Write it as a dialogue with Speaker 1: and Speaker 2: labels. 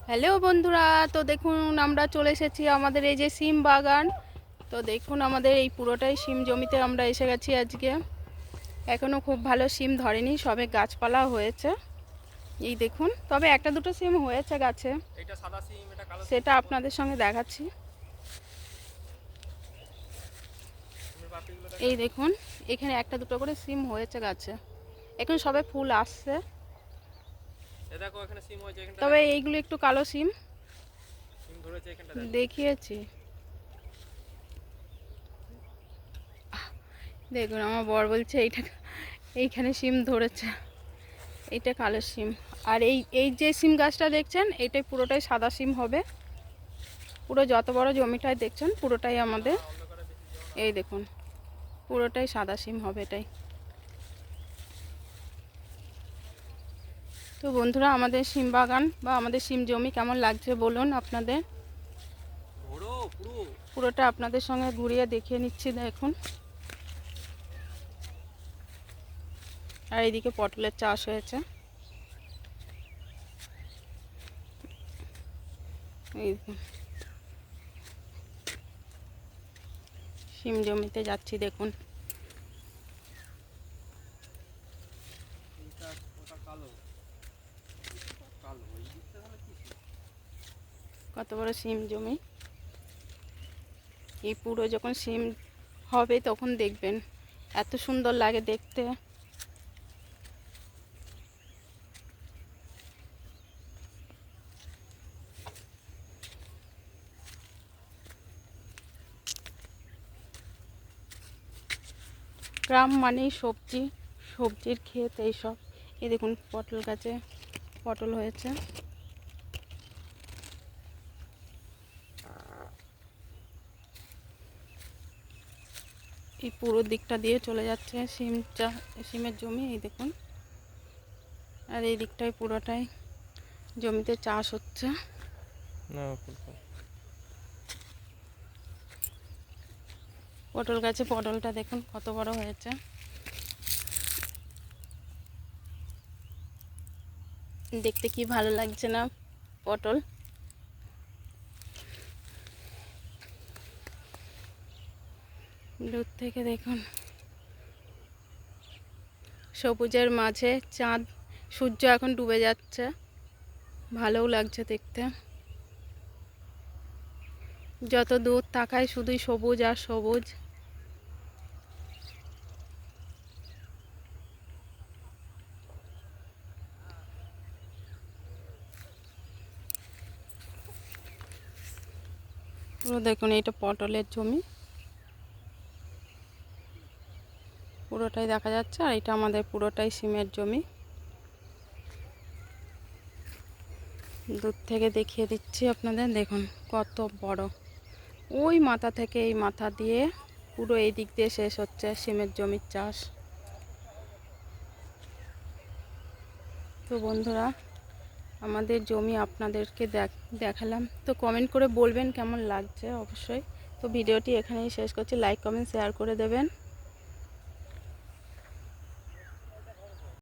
Speaker 1: Hello বন্ধুরা, তো দেখুন আমরা চলে এসেছি আমাদের এই যে সিম বাগান। তো দেখুন আমাদের এই পুরোটাই সিম জমিতে আমরা এসে গেছি আজকে। এখনও খুব ভালো সিম ধরেনি, সবে গাছপালা হয়েছে। এই দেখুন, তবে একটা দুটো সিম হয়েছে গাছে,
Speaker 2: এটা সাদা সিম, এটা কালো সিম।
Speaker 1: সেটা আপনাদের সঙ্গে দেখাচ্ছি। এই দেখুন, এখানে একটা দুটো করে সিম হয়েছে গাছে, এখন সবে ফুল আসছে।
Speaker 2: দেখো এখানে সিম হয়েছে, এখানটা
Speaker 1: তবে এইগুলো একটু কালো সিম
Speaker 2: সিম ধরেছে, এখানটা দেখো।
Speaker 1: দেখিয়েছি। দেখুন আমার বর বলছে এইখানে সিম ধরেছে, এইটা কালো সিম। আর এই এই যে সিম গাছটা দেখছেন, এটাই পুরোটাই সাদা সিম হবে। পুরো যত বড় জমিটাই দেখছেন পুরোটাই আমাদের, এই দেখুন পুরোটাই সাদা সিম হবে এটাই। তো বন্ধুরা, আমাদের সিম বাগান বা আমাদের সিম জমি কেমন লাগছে বলুন আপনাদের। পুরোটা আপনাদের সঙ্গে ঘুরিয়ে দেখিয়ে নিচ্ছি দেখুন। আর এইদিকে পটলের চাষ হয়েছে। এই সিম জমিতে যাচ্ছি দেখুন। কত বড় সিম জমি। এই পুরো যখন সিম হবে তখন দেখবেন এত সুন্দর লাগে দেখতে। গ্রাম মানেই সবজি, সবজির ক্ষেত এইসব। এই দেখুন পটল গাছে পটল হয়েছে। এই পুরো দিকটা দিয়ে চলে যাচ্ছে সিমের জমি, এই দেখুন। আর এই দিকটাই পুরোটাই জমিতে চাষ হচ্ছে। পটল গাছে পটলটা দেখুন কত বড় হয়েছে। দেখতে কি ভালো লাগছে না পটল। দূর থেকে দেখুন সবুজের মাঝে চাঁদ, সূর্য এখন ডুবে যাচ্ছে, ভালোও লাগছে দেখতে। যত দূর তাকায় শুধুই সবুজ আর সবুজ। পুরো দেখুন এইটা পটলের জমি, পুরোটাই দেখা যাচ্ছে। আর এটা আমাদের পুরোটাই সিমের জমি। দূর থেকে দেখিয়ে দিচ্ছি আপনাদের, দেখুন কত বড়। ওই মাথা থেকে এই মাথা দিয়ে পুরো এই দিক দিয়ে শেষ হচ্ছে সিমের জমির চাষ। তো বন্ধুরা, আমাদের জমি আপনাদেরকে দেখালাম। তো কমেন্ট করে বলবেন কেমন লাগছে অবশ্যই। তো ভিডিওটি এখানেই শেষ করছি, লাইক কমেন্ট শেয়ার করে দেবেন।